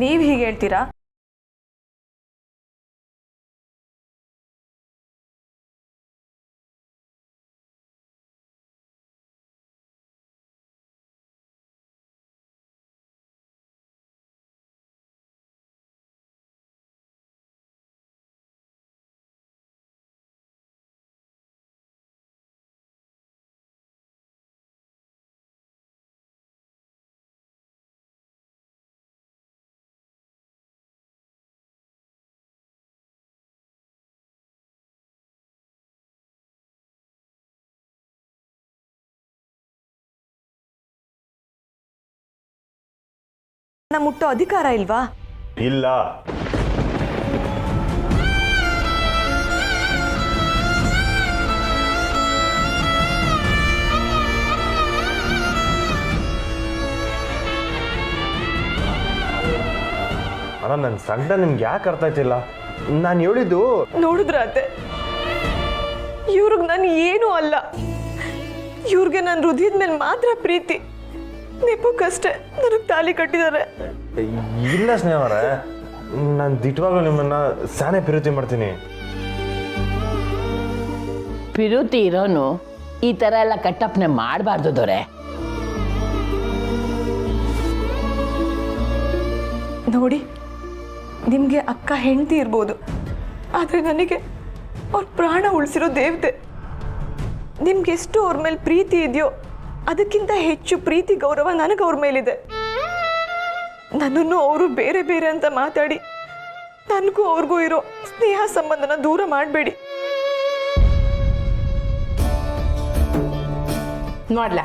ನೀವು ಹೀಗೆ ಹೇಳ್ತೀರಾ? ಮುಟ್ಟೋ ಅಧಿಕಾರ ಇಲ್ವಾ? ಇಲ್ಲ. ಅಣ್ಣ ನನ್ನ ಸಂಕಟ ನಿಮ್ಗೆ ಯಾಕೆ ಅರ್ಥ ಆಯ್ತಿಲ್ಲ? ನಾನು ಹೇಳಿದ್ದು ನೋಡಿದ್ರ ಅತ್ತೆ, ಇವ್ರಿಗೆ ನಾನು ಏನೂ ಅಲ್ಲ. ಇವ್ರಿಗೆ ನನ್ನ ಹೃದಯದ ಮೇಲೆ ಮಾತ್ರ ಪ್ರೀತಿ. ನೆಪಕ್ಕಷ್ಟೇ ನನಗೆ ತಾಲಿ ಕಟ್ಟಿದ್ದಾರೆ. ಇಲ್ಲ ಸ್ನೇಹವರೇ, ನಾನು ದಿಟ್ಟವಾಗ್ಲೂ ನಿಮ್ಮನ್ನ ಸಾನೆ ಪ್ರೀತಿ ಮಾಡ್ತೀನಿ. ಪ್ರೀತಿ ಇರೋನು ಈ ಥರ ಎಲ್ಲ ಕಟ್ಟಪ್ಪನೆ ಮಾಡಬಾರ್ದು ದೊರೆ. ನೋಡಿ, ನಿಮಗೆ ಅಕ್ಕ ಹೆಂಡತಿ ಇರ್ಬೋದು, ಆದರೆ ನನಗೆ ಅವ್ರ ಪ್ರಾಣ ಉಳಿಸಿರೋ ದೇವತೆ. ನಿಮ್ಗೆ ಎಷ್ಟು ಅವ್ರ ಮೇಲೆ ಪ್ರೀತಿ ಇದೆಯೋ ಅದಕ್ಕಿಂತ ಹೆಚ್ಚು ಪ್ರೀತಿ ಗೌರವ ನನಗೆ ಅವ್ರ ಮೇಲಿದೆ. ನನ್ನನ್ನು ಅವರು ಬೇರೆ ಬೇರೆ ಅಂತ ಮಾತಾಡಿ ನನಗೂ ಅವ್ರಿಗೂ ಇರೋ ಸ್ನೇಹ ಸಂಬಂಧನ ದೂರ ಮಾಡಬೇಡಿ. ನೋಡ್ಲಾ,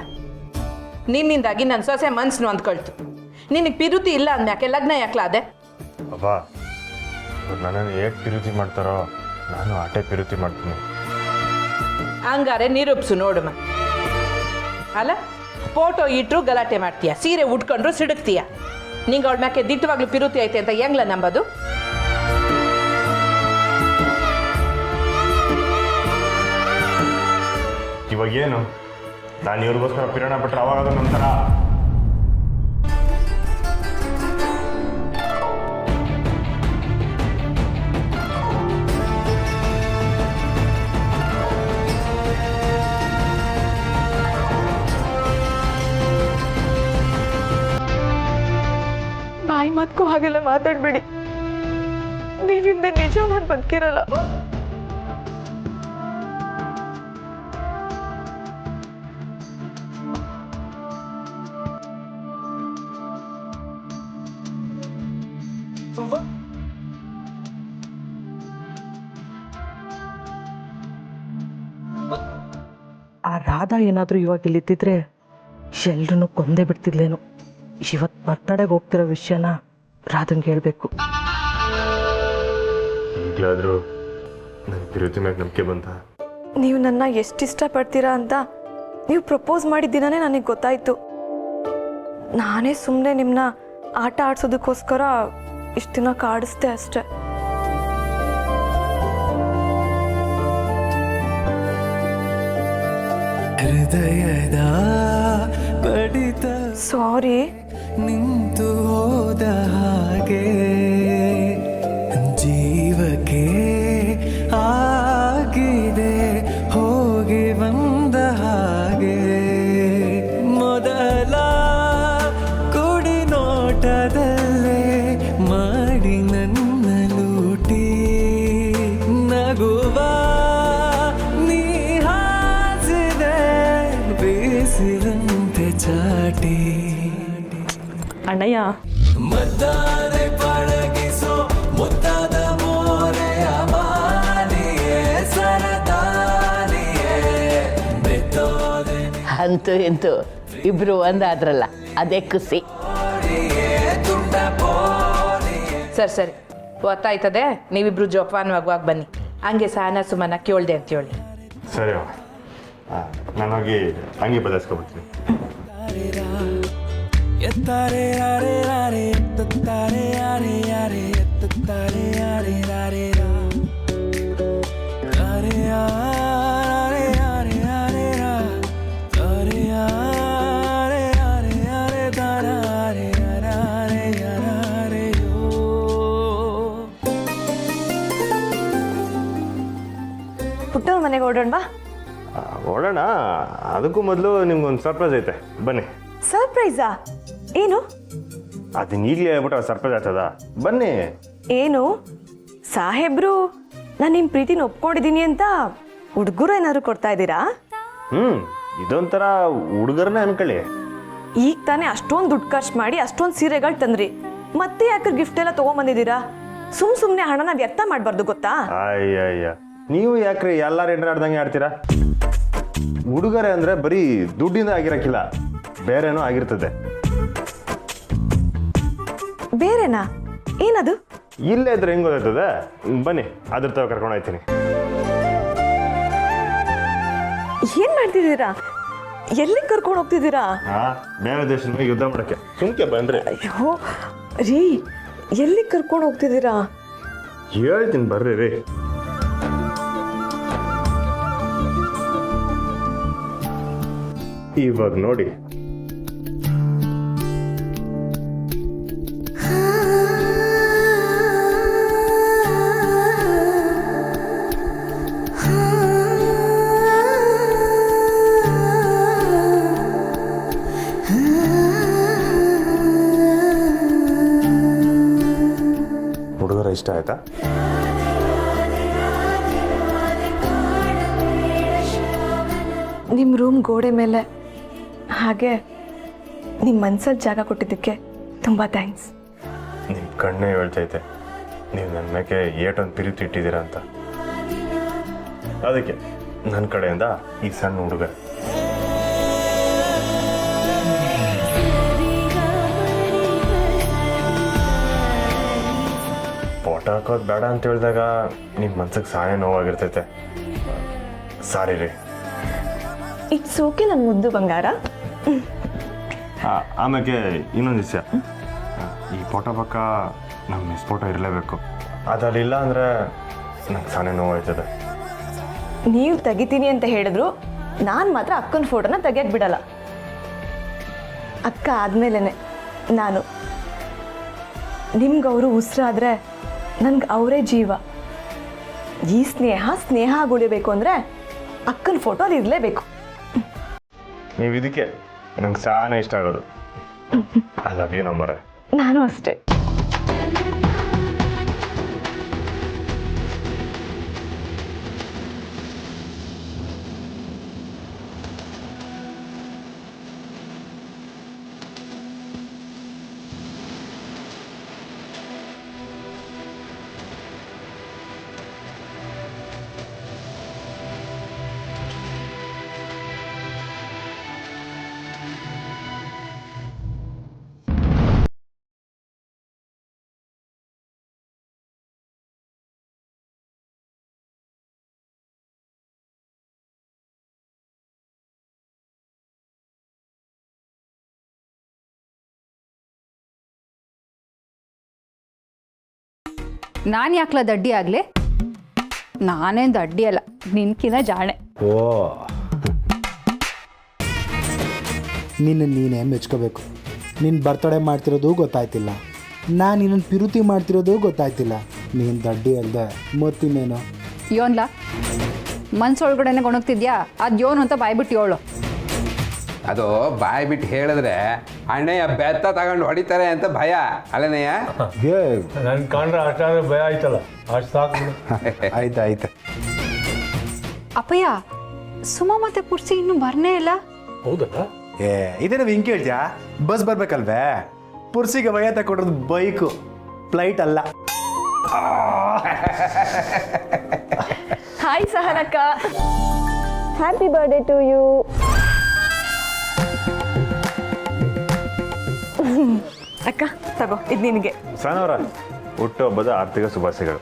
ನಿನ್ನಿಂದಾಗಿ ನನ್ನ ಸೊಸೆ ಮನ್ಸು ಅಂದ್ಕೊಳ್ತು. ನಿನಗೆ ಪಿರುತಿ ಇಲ್ಲ ಅಂದ್ಮ್ಯಾಕೆ ಲಗ್ನ ಯಾಕ್ಲಾದೆ? ಅಪ್ಪ, ನನ್ನನ್ನು ಹೇಗೆ ಪ್ರೀತಿ ಮಾಡ್ತಾರೋ ನಾನು ಆಟೆ ಪ್ರೀತಿ ಮಾಡ್ತೀನಿ. ಹಂಗಾರೆ ನಿರೂಪಿಸು ನೋಡಮ್ಮ. ಅಲ್ಲ, ಫೋಟೋ ಇಟ್ಟರು ಗಲಾಟೆ ಮಾಡ್ತೀಯ, ಸೀರೆ ಉಟ್ಕೊಂಡ್ರು ಸಿಡುಕ್ತೀಯ. ನಿಂಗೆ ಅವಳ ಮ್ಯಾಕೆ ದಿಟ್ಟವಾಗ್ಲೂ ಪಿರುತಿ ಐತೆ ಅಂತ ಹೆಂಗ್ಲ ನಂಬೋದು? ಇವಾಗ ಏನು, ನಾನು ಇವ್ರಿಗೋಸ್ಕರ ಪಿರಣ ಬಿಟ್ರೆ ಅವಾಗ ನಂತರ ಬಾಯಿ ಮಾತ್ಕೂ ಹಾಗೆಲ್ಲ ಮಾತಾಡಬೇಡಿ. ನೀವಿಂದ ನಿಜ ನಾನು ಬದುಕಿರಲ್ಲ. ಆ ರಾಧಾ ಏನಾದರೂ ಇವಾಗ ಇಲ್ಲಿದ್ದಿದ್ರೆ ಎಲ್ರನ್ನೂ ಕೊಂದೇ ಬಿಡ್ತಿದ್ಲೇನು. ಇವತ್ತು ಬರ್ತಡೆಗೆ ಹೋಗ್ತಿರೋ ವಿಷಯನ ರಾಧಂಗೆ ಹೇಳಬೇಕು. ಈಗಲಾದರೂ ನನ್ನ ಪ್ರೀತಿ ಮ್ಯಾಗ ನಂಬಿಕೆ ಬಂತ. ನೀವು ನನ್ನ ಎಷ್ಟು ಇಷ್ಟಪಡ್ತೀರಾ ಅಂತ ನೀವು ಪ್ರಪೋಸ್ ಮಾಡಿದ ದಿನನೇ ನನಗೆ ಗೊತ್ತಾಯಿತು. ನಾನೇ ಸುಮ್ಮನೆ ನಿಮ್ಮನ್ನ ಆಟ ಆಡ್ಸೋದಕ್ಕೋಸ್ಕರ ಇಷ್ಟು ದಿನ ಕಾಡಿಸ್ದೆ ಅಷ್ಟೆ. ಹೃದಯದ ಬಡಿತ ಸಾರಿ. ನಿಂತು ಹೋದ ಹಾಗೆ ಜೀವಕ್ಕೆ ಆಗಿದೆ ಹೋಗಿ ಬಂದ ಹಾಗೆ. ಮೊದಲ ಕುಡಿ ನೋಟದಲ್ಲೇ ಮಾಡಿ ನನ್ನ ಲೂಟಿ ನಗುವ ನೀ ಹಾಸಿದೆ ಬೇಸಿದಂತೆ ಚಾಟಿ. ಅಣ್ಣಯ್ಯ, ಮದ್ದಾನೆ ಪಳಗಿಸೋ ಮುದ್ದಾದ ಮೋರೆಯ ಮಾಲಿಯೇ ಸರದಾನಿಯೇ ಬೆತ್ತೋದೆ ಅಂತೂ ಇಂತೂ ಇಬ್ರು ಒಂದಾದ್ರಲ್ಲ, ಅದೇ ಖುಷಿ. ಸರಿ ಸರಿ, ಗೊತ್ತಾಯ್ತದೆ. ನೀವಿಬ್ರು ಜೋಪಾನವಾಗಿ ಬನ್ನಿ. ಹಂಗೆ ಸಹನ ಸುಮನ ಕೇಳ್ದೆ ಅಂತ ಹೇಳಿ. ಸರಿ, ನಾನು ಹೋಗಿ ಹಂಗೆ ಬದಲಾಯಿಸ್ಕೊಬಿಡ್ತೀನಿ. ಎತ್ತಾರೆ ಯಾರೇ ಯಾರೇ ಎತ್ತಾರೆ ಯಾರೇ ಯಾರೇ ಎತ್ತಾರೆ ಯಾರೇ ಯಾರೇ ಯಾರೇ ಯಾರೇ ಯಾರೇ ಯಾರೇ ಯಾರೇ ಯಾರೇ ಯಾರೇ ಯಾರೇ ದಾರೇ ಯಾರೇ ಯಾರೇ ಯಾರೇ ಹೊರಡೋಣವಾ? ಹೊರಡೋಣ. ಅದಕ್ಕೂ ಮೊದಲು ನಿಮ್ಗೊಂದು ಸರ್ಪ್ರೈಸ್ ಐತೆ, ಬನ್ನಿ. ಸರ್ಪ್ರೈಸಾ? ಏನು? ಅದನ್ನ ಈಗಲೇ ಹೇಳ್ಬಿಟ್ರೆ ಸರ್ಪ್ರೈಸ್ ಆಗ್ತದ? ಬನ್ನಿ. ಏನು ಸಾಹೇಬ್ರು ನಾನು ನಿಮ್ಮ ಪ್ರೀತಿನ ಒಪ್ಕೊಂಡಿದ್ದೀನಿ ಅಂತ ಹುಡುಗರು ಏನಾದ್ರು ಕೊಡ್ತಾ ಇದ್ದೀರಾ? ಇದೊಂಥರ ಹುಡುಗರನ್ನೇ ಅನ್ಕೊಳ್ಳಿ. ಈಗ ತಾನೇ ಅಷ್ಟೊಂದು ದುಡ್ಡು ಖರ್ಚು ಮಾಡಿ ಅಷ್ಟೊಂದು ಸೀರೆಗಳು ತಂದ್ರಿ, ಮತ್ತೆ ಯಾಕೆ ಗಿಫ್ಟ್ ಎಲ್ಲ ತೊಗೊಂಬಂದಿದ್ದೀರಾ? ಸುಮ್ಮನೆ ಹಣನ ವ್ಯರ್ಥ ಮಾಡಬಾರ್ದು ಗೊತ್ತಾ? ಅಯ್ಯಯ್ಯ, ನೀವು ಯಾಕ್ರಿ ಎಲ್ಲಾರು ಎಂಟ್ರ್ ಆಡ್ದಂಗೆ ಆಡ್ತೀರಾ? ಹುಡುಗರೇ ಅಂದರೆ ಬರೀ ದುಡ್ಡಿಂದ ಆಗಿರಕ್ಕಿಲ್ಲ, ಬೇರೆನೂ ಆಗಿರ್ತದೆ. ಬೇರೆನಾ? ಏನದು? ಇಲ್ಲೇ ಇದ್ರೆ ಹೆಂಗೆ ಗೊತ್ತಾಯ್ತದೆ? ಬನ್ನಿ, ಅದ್ರ ತಗೋ ಕರ್ಕೊಂಡು ಹೋಗ್ತೀನಿ. ಏನ್ ಮಾಡ್ತಿದ್ದೀರಾ? ಎಲ್ಲಿಗೆ ಕರ್ಕೊಂಡು ಹೋಗ್ತಿದ್ದೀರಾ? ಬೇರೆ ದೇಶದ ಮೇಲೆ ಯುದ್ಧ ಮಾಡಕ್ಕೆ. ಸುಮ್ಕೆ ಬಂದ್ರೆ. ಅಯ್ಯೋ ರೀ, ಎಲ್ಲಿಗೆ ಕರ್ಕೊಂಡು ಹೋಗ್ತಿದ್ದೀರಾ? ಹೇಳ್ತೀನಿ ಬರ್ರಿ ರೀ. ಇವಾಗ ನೋಡಿ, ಹುಡುಗರ ಇಷ್ಟ ಆಯ್ತಾ? ನಿಮ್ಮ ರೂಮ್ ಗೋಡೆ ಮೇಲೆ ಹಾಗೆ ನಿಮ್ಮ ಮನ್ಸಲ್ಲಿ ಜಾಗ ಕೊಟ್ಟಿದ್ದಕ್ಕೆ ತುಂಬ ಥ್ಯಾಂಕ್ಸ್. ನಿಮ್ಮ ಕಣ್ಣೇ ಹೇಳ್ತೈತೆ ನೀವು ನನ್ನ ಮೇಲೆ ಏಟೊಂದು ಪ್ರೀತಿ ಇಟ್ಟಿದ್ದೀರಾ ಅಂತ. ಅದಕ್ಕೆ ನನ್ನ ಕಡೆಯಿಂದ ಈ ಸಣ್ಣ ಹುಡುಗ. ಫೋಟೋ ಹಾಕೋದು ಬೇಡ ಅಂತ ಹೇಳಿದಾಗ ನಿಮ್ಮ ಮನ್ಸಿಗೆ ಸಹಾಯ ನೋವಾಗಿರ್ತೈತೆ. ಸಾರಿ ರೀ. ಇಟ್ಸ್ ಓಕೆ ನನ್ನ ಮುದ್ದು ಬಂಗಾರ. ಆಮೇಲೆ ಇನ್ನೊಂದು ವಿಷಯ, ಈ ಫೋಟೋ ಪಕ್ಕ ನಮ್ಮ ಮಿಸ್ ಫೋಟೋ ಇರಲೇಬೇಕು. ಅದಲ್ಲಿಲ್ಲ ಅಂದರೆ ನಂಗೆ ಸಣ್ಣ ನೋವಾಯ್ತದೆ. ನೀವು ತೆಗಿತೀನಿ ಅಂತ ಹೇಳಿದ್ರು, ನಾನು ಮಾತ್ರ ಅಕ್ಕನ ಫೋಟೋನ ತೆಗಿಯಕ್ಕೆ ಬಿಡಲ್ಲ. ಅಕ್ಕ ಆದಮೇಲೆ ನಾನು. ನಿಮ್ಗೆ ಅವರು ಉಸಿರಾದ್ರೆ ನನ್ಗೆ ಅವರೇ ಜೀವ. ಈ ಸ್ನೇಹ ಉಳಿಬೇಕು ಅಂದರೆ ಅಕ್ಕನ ಫೋಟೋ ಅದು ಇರಲೇಬೇಕು. ನೀವು ಇದಕ್ಕೆ ನಂಗೆ ಸಾನ ಇಷ್ಟ ಆಗೋದು. I love you number. ನಾನು ಅಷ್ಟೇ. ನಾನು ಯಾಕ್ಲ ದಡ್ಡಿ ಆಗಲಿ? ನಾನೇನು ದಡ್ಡಿ ಅಲ್ಲ, ನಿನ್ಕಿನ ಜಾಣೆ. ಓ, ನೀನೇ ಮೆಚ್ಕೋಬೇಕು. ನಿನ್ನ ಬರ್ತಡೇ ಮಾಡ್ತಿರೋದು ಗೊತ್ತಾಯ್ತಿಲ್ಲ, ನಾನು ನಿನ್ನನ್ನು ಪಿರುತಿ ಮಾಡ್ತಿರೋದು ಗೊತ್ತಾಯ್ತಿಲ್ಲ. ನೀನು ದಡ್ಡಿ ಅಲ್ದೆ ಮತ್ತಿನ್ನೇನು? ಯೋನ್ಲ ಮನ್ಸೊಳಗಡೆನೆ ಗೊಣಗ್ತಿದ್ಯಾ? ಅದು ಯೋನು ಅಂತ ಬಾಯ್ಬಿಟ್ಟು ಹೇಳು. ಅದು ಬಾಯಿ ಬಿಟ್ಟು ಹೇಳಿದ್ರೆ ಅಣ್ಣಯ್ಯ ಬೆತ್ತ ತಗೊಂಡು ಹೊಡಿತಾರೆ ಅಂತ ಭಯ ಅಲ್ಲನಯ್ಯ. ನನ್ನ ಕಂಡ್ರೆ ಅಷ್ಟಾದ್ರೆ ಭಯ ಆಯ್ತಲ್ಲ, ಅಷ್ಟು ಸಾಕು. ಆಯ್ತು. ಅಪ್ಪಯ್ಯ, ಸುಮ ಮತ್ತೆ ಪುರ್ಸಿ ಇನ್ನೂ ಬರ್ನೇ ಇಲ್ಲ. ಹೌದಾ? ಇದೇ ನಾವು ಹಿಂಗೆ ಕೇಳ್ತೀಯಾ? ಬಸ್ ಬರ್ಬೇಕಲ್ವೇ? ಪುರ್ಸಿಗೆ ಭಯ ತಗೊಂಡ್ರದ್ದು ಬೈಕು, ಫ್ಲೈಟ್ ಅಲ್ಲ. ಹಾಯ್ ಸಹನಕ್ಕ, ಹ್ಯಾಪಿ ಬರ್ಡೇ ಟು ಯು. ಅಕ್ಕ ತಗೋ, ಇದು ನಿನಗೆ. ಸಾನವರ ಹುಟ್ಟುಹಬ್ಬದ ಆರ್ಥಿಕ ಶುಭಾಶಯಗಳು.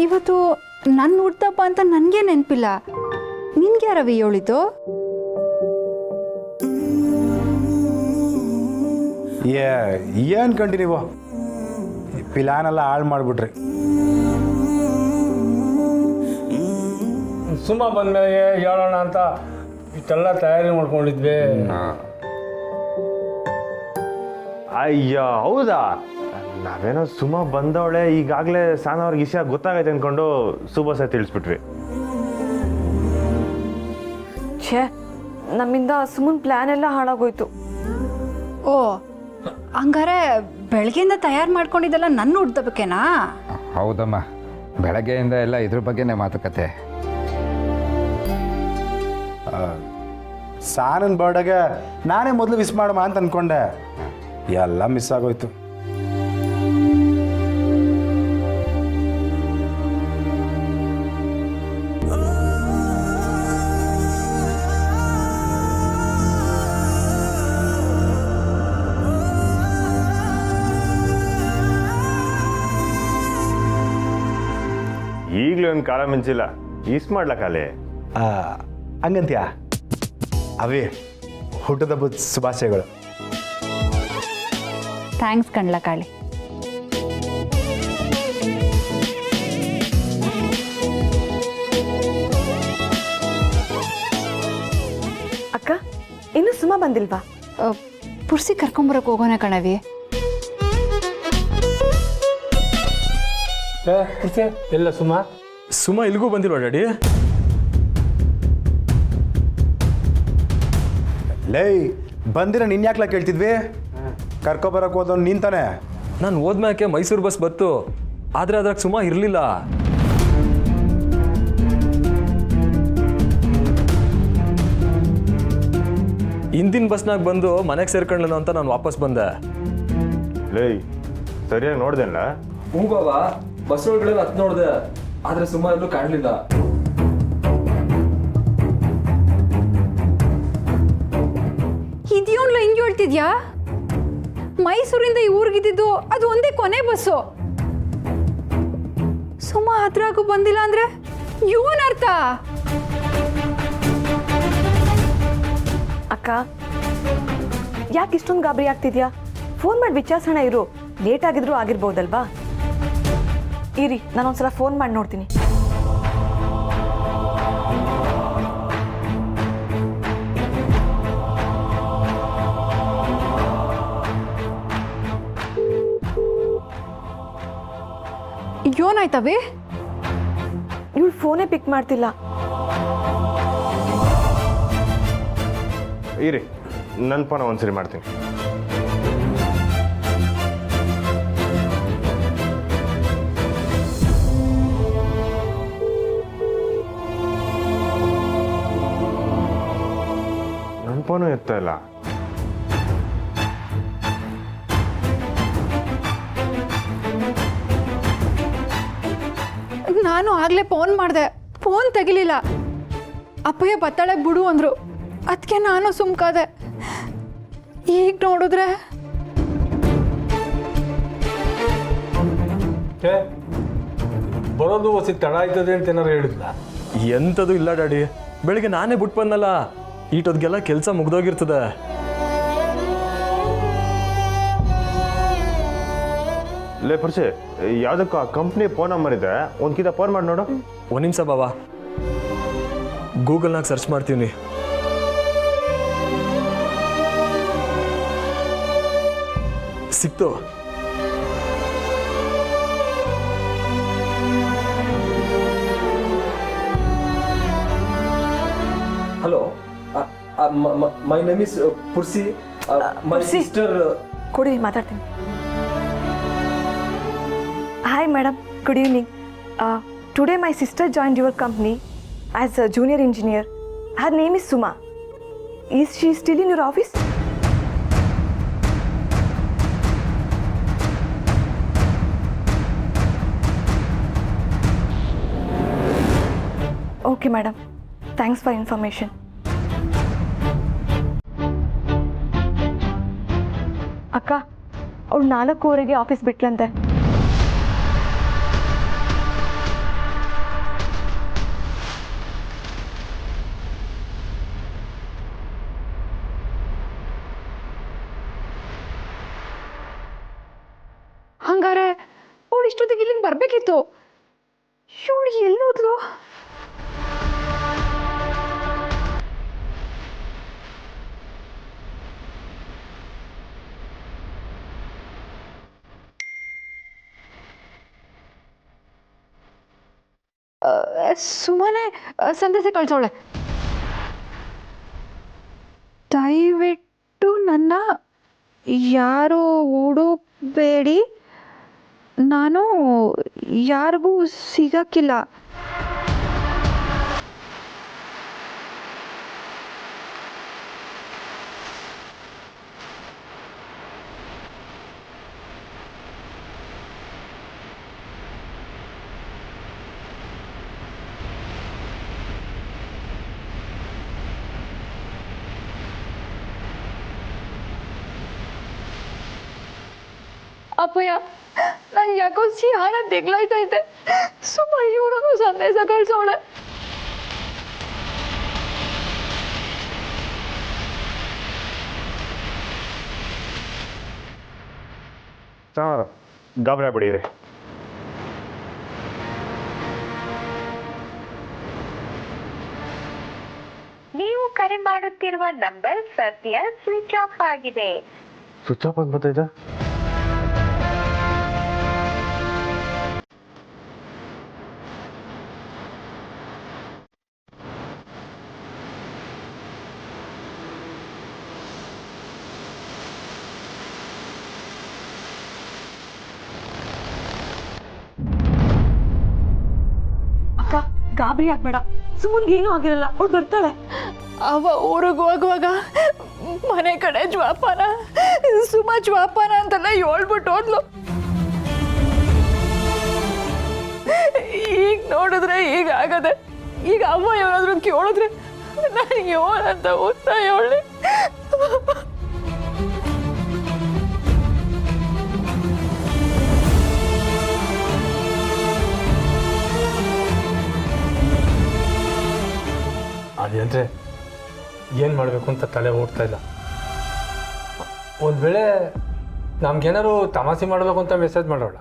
ಇವತ್ತು ನನ್ನ ಹುಟ್ಟದಪ್ಪ ಅಂತ ನನಗೆ ನೆನಪಿಲ್ಲ. ನಿನ್ಗೆ ಯಾರವಿ ಹೇಳಿತು? ಏನು ಕಂಟಿ ನೀವು ಪ್ಲಾನೆಲ್ಲ ಹಾಳು ಮಾಡಿಬಿಟ್ರಿ. ಸುಮ್ಮ ಬಂದ್ಮೇಲೆ ಹೇಳೋಣ ಅಂತ ಇಷ್ಟೆಲ್ಲ ತಯಾರಿ ಮಾಡ್ಕೊಂಡಿದ್ವಿ. ಅಯ್ಯೋ ಹೌದಾ, ನಾವೇನೋ ಸುಮಾ ಬಂದವಳೆ ಈಗಾಗಲೇ ಸಾನ ಅವ್ರಿಗೆ ವಿಷಯ ಗೊತ್ತಾಗೈತೆ ಅಂದ್ಕೊಂಡು ಶುಭ ಸಹ ತಿಳಿಸ್ಬಿಟ್ವಿ. ಛೇ, ನಮ್ಮಿಂದ ಸುಮ್ಮನೆ ಪ್ಲ್ಯಾನ್ ಎಲ್ಲ ಹಾಳಾಗೋಯ್ತು. ಓ ಹಂಗಾರೆ ಬೆಳಗ್ಗೆಯಿಂದ ತಯಾರು ಮಾಡ್ಕೊಂಡಿದ್ದೆಲ್ಲ ನನ್ನ ಹುಡ್ದಬೇಕೇನಾ? ಹೌದಮ್ಮ, ಬೆಳಗ್ಗೆಯಿಂದ ಎಲ್ಲ ಇದ್ರ ಬಗ್ಗೆನೇ ಮಾತುಕತೆ. ಸಾನನ್ ಬರ್ಡೇಗೆ ನಾನೇ ಮೊದಲು ವಿಶ್ ಮಾಡಮ್ಮ ಅಂತ ಅಂದ್ಕೊಂಡೆ, ಎಲ್ಲ ಮಿಸ್ ಆಗೋಯ್ತು. ಈಗಲೂ ಒಂದು ಕಾಲ ಮಿಂಚಿಲ್ಲ, ಈಸ್ ಮಾಡ್ಲಕ್ಕಾಲೆ. ಹಂಗಂತ್ಯಾ? ಅವೇ ಹುಟ್ಟದಬ್ಬದ ಶುಭಾಶಯಗಳು. ಥ್ಯಾಂಕ್ಸ್ ಕಣ್ಲ ಕಾಳಿ. ಅಕ್ಕ, ಇನ್ನೂ ಸುಮಾ ಬಂದಿಲ್ವಾ? ಪುರ್ಸಿ ಕರ್ಕೊಂಬರಕ್ಕೆ ಹೋಗೋಣ ಕಣವಿ. ಎಲ್ಲ ಸುಮಾ ಇಲ್ಲಿಗೂ ಬಂದಿಲ್ವಾ ಡ್ಯಾಡಿ? ಲೇ, ಬಂದಿರ ನಿನ್ ಯಾಕ್ಲ ಕೇಳ್ತಿದ್ವಿ? ಕರ್ಕೊಬರಕ್ಕೆ ಹೋದವ್ ನೀನ್ ತಾನೆ. ನಾನು ಹೋದ್ಮ್ಯಾಕೆ ಮೈಸೂರು ಬಸ್ ಬತ್ತು, ಆದರೆ ಅದ್ರಾಗ ಸುಮಾ ಇರಲಿಲ್ಲ. ಹಿಂದಿನ ಬಸ್ನಾಗ ಬಂದು ಮನೆಗೆ ಸೇರ್ಕೊಳ್ಳೋಣ ಅಂತ ನಾನು ವಾಪಸ್ ಬಂದೆ. ಲೇ, ಸರಿಯಾಗಿ ನೋಡ್ದೇನಲ್ಲ? ಹ್ಞೂ ಬಾಬಾ, ಬಸ್ ಒಳಗಡೆ ಹತ್ತು ನೋಡಿದೆ, ಆದರೆ ಸುಮಾ ಎಲ್ಲೂ ಕಾಣಲಿಲ್ಲ. ಇದ್ಯೋನ್ಲ ಹಿಂಗೆ ಹೇಳ್ತಿದ್ಯಾ? ಮೈಸೂರಿಂದ ಈ ಊರಿಗಿದ್ದು ಅದು ಒಂದೇ ಕೊನೆ ಬಸ್ಸು. ಸುಮಾ ಹತ್ರಕ್ಕೂ ಬಂದಿಲ್ಲ ಅಂದ್ರೆ ಇವನ್ ಅರ್ಥ. ಅಕ್ಕ, ಯಾಕೆ ಇಷ್ಟೊಂದು ಗಾಬರಿ ಆಗ್ತಿದ್ಯಾ? ಫೋನ್ ಮಾಡಿ ವಿಚಾರಿಸೋಣ ಇರು, ಲೇಟ್ ಆಗಿದ್ರು ಆಗಿರ್ಬೋದಲ್ವಾ? ಇರಿ, ನಾನೊಂದ್ಸಲ ಫೋನ್ ಮಾಡಿ ನೋಡ್ತೀನಿ. ಏನಾಯ್ತವೆ? ಇವಳು ಫೋನೇ ಪಿಕ್ ಮಾಡ್ತಿಲ್ಲ. ಇರಿ, ನನ್ನ ಫೋನ್ ಒಂದ್ಸರಿ ಮಾಡ್ತೀನಿ. ನನ್ನ ಫೋನು ಎತ್ತಾ ಇಲ್ಲ. ನಾನು ಆಗ್ಲೇ ಫೋನ್ ಮಾಡಿದೆ, ಫೋನ್ ತೆಗಿಲಿಲ್ಲ. ಅಪ್ಪಯ್ಯ ಬತ್ತಾಳೆ ಬಿಡು ಅಂದ್ರು, ಅದಕ್ಕೆ ನಾನು ಸುಮ್ಕಾದೆ. ಈಗ ನೋಡಿದ್ರೆ ಬರೋದು ಹೊಸ ತಡ ಆಯ್ತದೆ ಅಂತ ಏನಾರು ಹೇಳಿದ್ನ? ಎಂಥದ್ದು ಇಲ್ಲ ಡ್ಯಾಡಿ, ಬೆಳಿಗ್ಗೆ ನಾನೇ ಬಿಟ್ಟು ಬಂದಲ್ಲ, ಈಟೊದ್ಗೆಲ್ಲ ಕೆಲಸ ಮುಗ್ದೋಗಿರ್ತದೆ. ಲೇ ಪರ್ಸೆ, ಯಾವುದಕ್ಕೂ ಆ ಕಂಪ್ನಿ ಫೋನ್ ನಂಬರ್ ಇದೆ, ಒಂದ್ಕಿತ ಫೋನ್ ಮಾಡಿ ನೋಡು. ಒಂದು ನಿಮಿಷ ಬಾಬಾ, ಗೂಗಲ್ನಾಗ ಸರ್ಚ್ ಮಾಡ್ತೀನಿ. ಸಿಕ್ತು. Hello, my name is Pursi. My sister. ಕೊಡಿ, ಮಾತಾಡ್ತೀನಿ. Hi madam, good evening. Today my sister joined your company as a junior engineer. Her name is Suma. Is she still in your office? Okay madam, thanks for information. ಅಕ್ಕ, ಅವಳು 4:00 office ಬಿಟ್ಲಂತೆ. ಹಂಗಾರೆ ಅವಳು ಇಷ್ಟೊತ್ತಿಗೆ ಇಲ್ಲಿಗೆ ಬರ್ಬೇಕಿತ್ತು. ಇವಳು ಎಲ್ಲೋದ್ಲು? ಸುಮ್ಮನೆ ಸಂದೇಶ ಕಳ್ಸೋಳೆ. ದಯವಿಟ್ಟು ನನ್ನ ಯಾರು ಹುಡುಕಬೇಡಿ, ನಾನು ಯಾರಿಗೂ ಸಿಗಕ್ಕಿಲ್ಲ. ಅಪ್ಪಯ್ಯ, ನಾನು ಯಾಕೋ ಸಿಹಾನ ದಿಗ್ಲಾಯ್ತೈತೆ. ಸುಮ್ಮ ಇವನು ಸಂದೇಶ ಕಳ್ಸೋಳೆ. ಗಾಬರಿ ಬಿಡಿರಿ. ನೀವು ಕರೆ ಮಾಡುತ್ತಿರುವ ನಂಬರ್ ಸದ್ಯ ಸ್ವಿಚ್ ಆಫ್ ಆಗಿದೆ. ಸ್ವಿಚ್ ಆಫ್ ಅಂತ ಬರ್ತೈತೆ. ಅಕ್ಕ, ಗಾಬರಿ ಆಗ್ಬೇಡ. ಸುಮ್ಮನ್ಗೆ ಏನೂ ಆಗಿರಲ್ಲ, ಅವ್ಳು ಬರ್ತಾಳೆ. ಅವ ಊರಿಗೆ ಹೋಗುವಾಗ ಮನೆ ಕಡೆ ಜ್ವಾಪಾನ ಸುಮ್ಮ ಜ್ವಾಪಾನ ಅಂತೆಲ್ಲ ಹೇಳ್ಬಿಟ್ಟು ಹೋದ್ಲು. ಈಗ ನೋಡಿದ್ರೆ ಈಗ ಆಗದೆ. ಈಗ ಅವ್ವ ಏನಾದ್ರು ಕೇಳಿದ್ರೆ ನಾನು ಏನಂತ ಉತ್ತರ ಹೇಳಿ? ಅದೇಂದ್ರೆ ಏನು ಮಾಡಬೇಕು ಅಂತ ತಲೆ ಓಡ್ತಾ ಇಲ್ಲ. ಒಂದು ವೇಳೆ ನಮ್ಗೇನಾದ್ರು ತಮಾಷೆ ಮಾಡಬೇಕು ಅಂತ ಮೆಸೇಜ್ ಮಾಡೋಣ.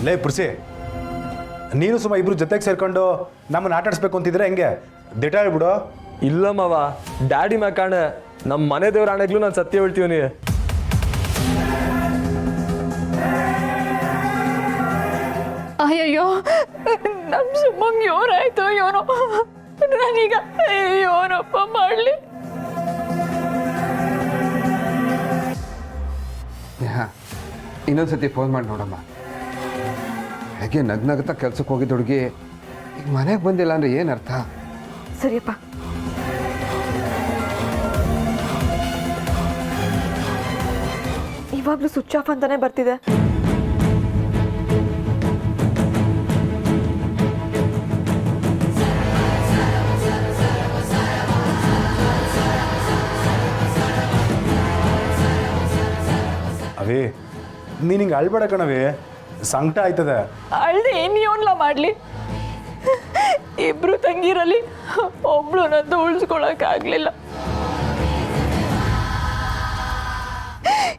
ಲೇ ಪುರ್ಸಿ, ನೀನು ಸುಮ್ಮ ಇಬ್ರು ಜೊತೆಗೆ ಸೇರ್ಕೊಂಡು ನಮ್ಮನ್ನು ಆಟಾಡಿಸ್ಬೇಕು ಅಂತಿದ್ರೆ ಹೆಂಗೆ? ದಿಟ ಹೇಳ್ಬಿಡು. ಇಲ್ಲ ಮಾವ, ಡ್ಯಾಡಿ ಮ್ಯಾಗ ಕಾಣೆ ನಮ್ಮ ಮನೆ ದೇವ್ರ ಆಣೆಗ್ಲೂ ನಾನು ಸತ್ಯ ಹೇಳ್ತೀವಿ. ಅಯ್ಯಯ್ಯೋ, ನಮ್ಮ ಸುಮ್ಮಂಗೆ ಯೋರಾಯ್ತು ಯೋನೋ. ನಾನೀಗ ಯೋನಪ್ಪ ಮಾಡಲಿ? ಇನ್ನೊಂದ್ಸತಿ ಫೋನ್ ಮಾಡಿ ನೋಡಮ್ಮ. ಹೇಗೆ ನಗ್ನಗ್ತಾ ಕೆಲ್ಸಕ್ಕೆ ಹೋಗಿದ್ದ ಹುಡುಗಿ ಈಗ ಮನೆಗೆ ಬಂದಿಲ್ಲ ಅಂದರೆ ಏನು ಅರ್ಥ? ಸರಿಯಪ್ಪ. ಇವಾಗಲೂ ಸ್ವಿಚ್ ಆಫ್ ಅಂತಾನೆ ಬರ್ತಿದೆ. ಅವೇ ನೀನು ಹಿಂಗೆ ಅಳ್ಬೇಡ ಕಣವೇ, ಸಂಕಟ ಆಯ್ತದೆ. ಅಳ್ದೆ ಏನು ಯೋನ್ಲ ಮಾಡಲಿ? ಇಬ್ರು ತಂಗಿರಲ್ಲಿ ಒಬ್ಳನ್ನಂತೂ ಉಳಿಸ್ಕೊಳಕ್ಕಾಗಲಿಲ್ಲ.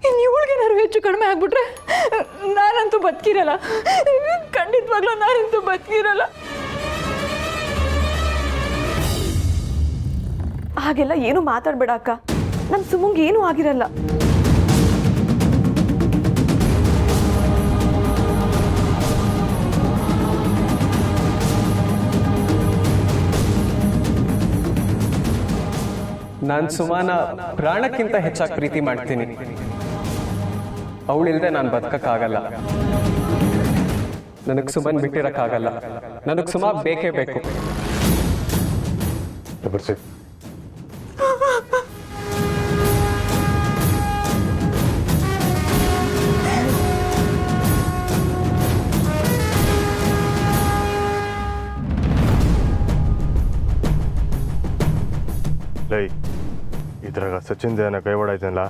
ಇನ್ನು ಇವಳಿಗೇನಾದ್ರು ಹೆಚ್ಚು ಕಡಿಮೆ ಆಗ್ಬಿಟ್ರೆ ನಾನಂತೂ ಬದುಕಿರಲ್ಲ. ಖಂಡಿತವಾಗ್ಲೂ ನಾನಂತೂ ಬದುಕಿರಲ್ಲ. ಹಾಗೆಲ್ಲ ಏನು ಮಾತಾಡ್ಬೇಡ ಅಕ್ಕ. ನಮ್ಮ ಸುಮ್ಮಂಗೆ ಏನೂ ಆಗಿರಲ್ಲ. ನಾನು ಸುಮಾನ ಪ್ರಾಣಕ್ಕಿಂತ ಹೆಚ್ಚಾಗಿ ಪ್ರೀತಿ ಮಾಡ್ತೀನಿ. ಅವಳಿಲ್ದೆ ನಾನು ಬದುಕಕ್ಕಾಗಲ್ಲ. ನನಗೆ ಸುಮನ್ ಬಿಟ್ಟಿರೋಕ್ಕಾಗಲ್ಲ. ನನಗೆ ಸುಮಾ ಬೇಕೇ ಬೇಕು. ಲೈ, ಇದ್ರಾಗ ಸಚಿನ್ ದೇವನ ಕೈವಾಡಾಯ್ತಲ್ಲ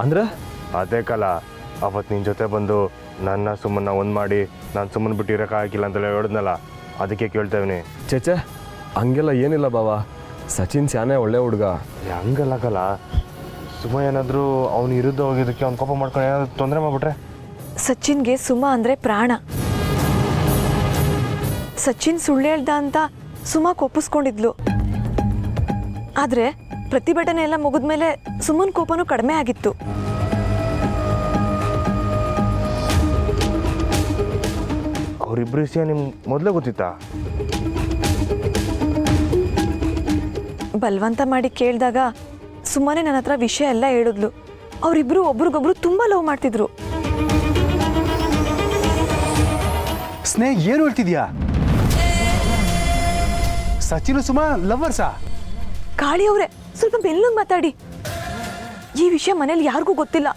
ಅಂದ್ರೆ? ಅದೇ ಕಾಲ ಅವತ್ತು ನಿನ್ನ ಜೊತೆ ಬಂದು ನನ್ನ ಸುಮ್ಮನ್ನ ಒಂದು ಮಾಡಿ ನಾನು ಸುಮ್ಮನೆ ಬಿಟ್ಟು ಇರೋಕ್ಕಾಗಿಲ್ಲ ಅಂತೆಲ್ಲ ಹೇಳಿದ್ನಲ್ಲ, ಅದಕ್ಕೆ ಕೇಳ್ತೇವನಿ. ಚೇಚೆ, ಹಂಗೆಲ್ಲ ಏನಿಲ್ಲ ಬಾವ. ಸಚಿನ್ ಸ್ಯಾನೆ ಒಳ್ಳೆ ಹುಡುಗ. ಹಂಗಲ್ಲ ಸುಮ್ಮ ಏನಾದರೂ ಅವ್ನು ಇರೋದು ಹೋಗಿದ್ದಕ್ಕೆ ಅವ್ನು ಕೋಪ ಮಾಡ್ಕೊಂಡು ಏನಾದರೂ ತೊಂದರೆ ಮಾಡಿಬಿಟ್ರೆ? ಸಚಿನ್ಗೆ ಸುಮ ಅಂದರೆ ಪ್ರಾಣ. ಸಚಿನ್ ಸುಳ್ಳು ಹೇಳ್ದ ಅಂತ ಸುಮ ಕೋಪಿಸ್ಕೊಂಡಿದ್ಲು. ಆದರೆ ಪ್ರತಿಭಟನೆ ಎಲ್ಲ ಮುಗಿದ್ಮೇಲೆ ಸುಮ್ಮನ ಕೋಪನೂ ಕಡಿಮೆ ಆಗಿತ್ತು. ಅವರಿಬ್ಬರು ವಿಷಯ ನಿಮ್ಗೆ ಮೊದಲೇ ಗೊತ್ತಿತ್ತಾ? ಬಲವಂತ ಮಾಡಿ ಕೇಳಿದಾಗ ಸುಮ್ಮನೆ ನನ್ನ ಹತ್ರ ವಿಷಯ ಎಲ್ಲ ಹೇಳಿದ್ಲು. ಅವರಿಬ್ಬರು ಒಬ್ರಿಗೊಬ್ರು ತುಂಬ ಲವ್ ಮಾಡ್ತಿದ್ರು. ಸ್ನೇಹ ಏನು ಹೇಳ್ತಿದ್ಯಾ? ಸಚಿನ್ ಸುಮಾ ಲವರ್ಸಾ? ಕಾಳಿ ಅವರೇ, ಸ್ವಲ್ಪ ಮೆಲ್ಲಗೆ ಮಾತಾಡಿ. ಈ ವಿಷಯ ಮನೇಲಿ ಯಾರಿಗೂ ಗೊತ್ತಿಲ್ಲ.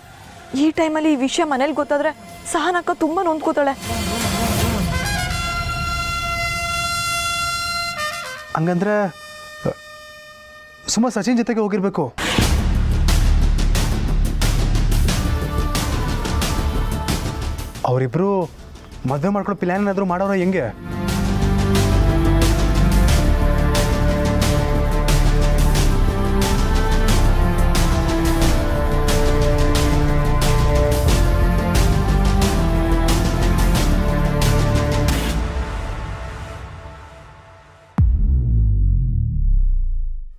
ಈ ಟೈಮಲ್ಲಿ ಈ ವಿಷಯ ಮನೇಲಿ ಗೊತ್ತಾದ್ರೆ ಸಹನಕ್ಕ ತುಂಬ ನೊಂದ್ಕೋತಾಳೆ. ಹಂಗಂದ್ರೆ ಸುಮಾ ಸಚಿನ್ ಜೊತೆಗೆ ಹೋಗಿರ್ಬೇಕು. ಅವರಿಬ್ರು ಮದುವೆ ಮಾಡ್ಕೊಳ್ಳೋ ಪ್ಲ್ಯಾನ್ ಏನಾದರೂ ಮಾಡೋರ ಹೆಂಗೆ?